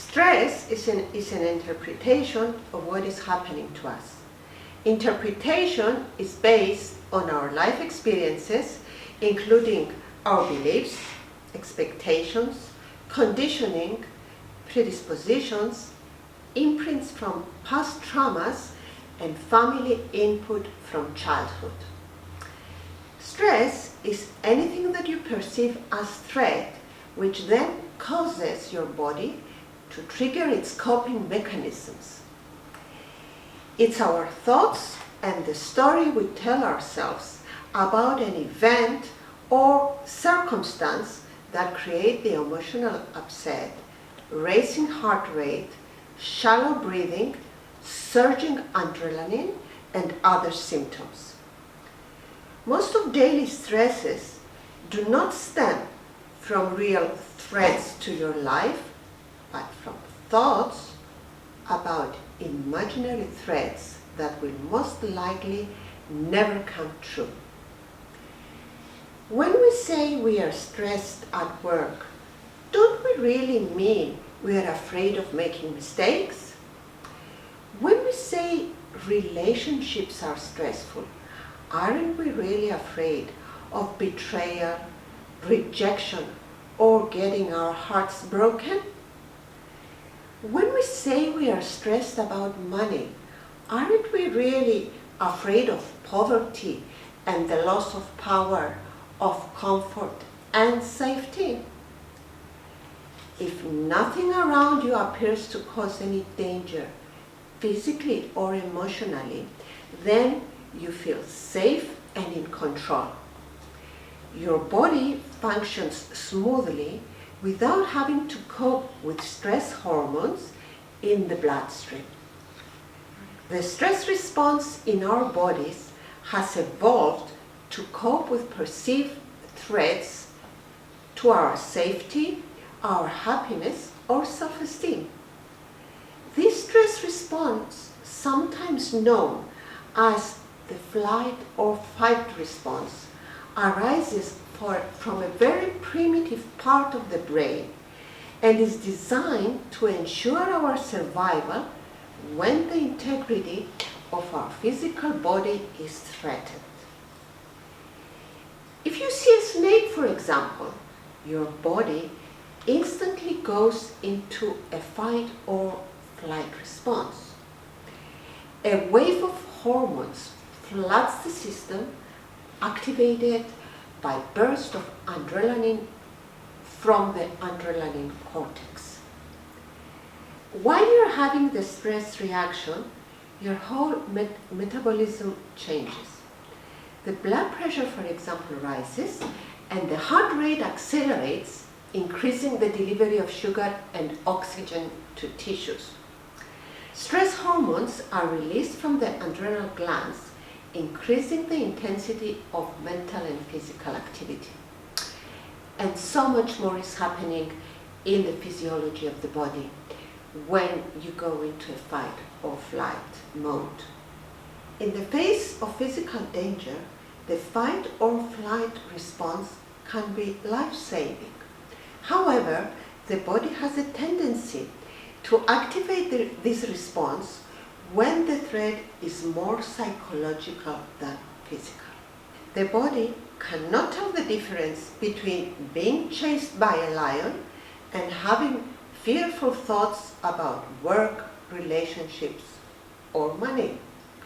Stress is an interpretation of what is happening to us. Interpretation is based on our life experiences, including our beliefs, expectations, conditioning, predispositions, imprints from past traumas, and family input from childhood. Stress is anything that you perceive as threat, which then causes your body to trigger its coping mechanisms. It's our thoughts and the story we tell ourselves about an event or circumstance that create the emotional upset, racing heart rate, shallow breathing, surging adrenaline, and other symptoms. Most of daily stresses do not stem from real threats to your life, but from thoughts about imaginary threats that will most likely never come true. When we say we are stressed at work, don't we really mean we are afraid of making mistakes? When we say relationships are stressful, aren't we really afraid of betrayal, rejection, or getting our hearts broken? When we say we are stressed about money, aren't we really afraid of poverty and the loss of power, of comfort and safety? If nothing around you appears to cause any danger, physically or emotionally, then you feel safe and in control. Your body functions smoothly without having to cope with stress hormones in the bloodstream. The stress response in our bodies has evolved to cope with perceived threats to our safety, our happiness, or self-esteem. This stress response, sometimes known as the flight or fight response, arises from a very primitive part of the brain and is designed to ensure our survival when the integrity of our physical body is threatened. If you see a snake, for example, your body instantly goes into a fight or flight response. A wave of hormones floods the system, activated by bursts of adrenaline from the adrenaline cortex. While you're having the stress reaction, your whole metabolism changes. The blood pressure, for example, rises, and the heart rate accelerates, increasing the delivery of sugar and oxygen to tissues. Stress hormones are released from the adrenal glands, increasing the intensity of mental and physical activity. And so much more is happening in the physiology of the body when you go into a fight or flight mode. In the face of physical danger, the fight or flight response can be life-saving. However, the body has a tendency to activate this response when the threat is more psychological than physical. The body cannot tell the difference between being chased by a lion and having fearful thoughts about work, relationships, or money.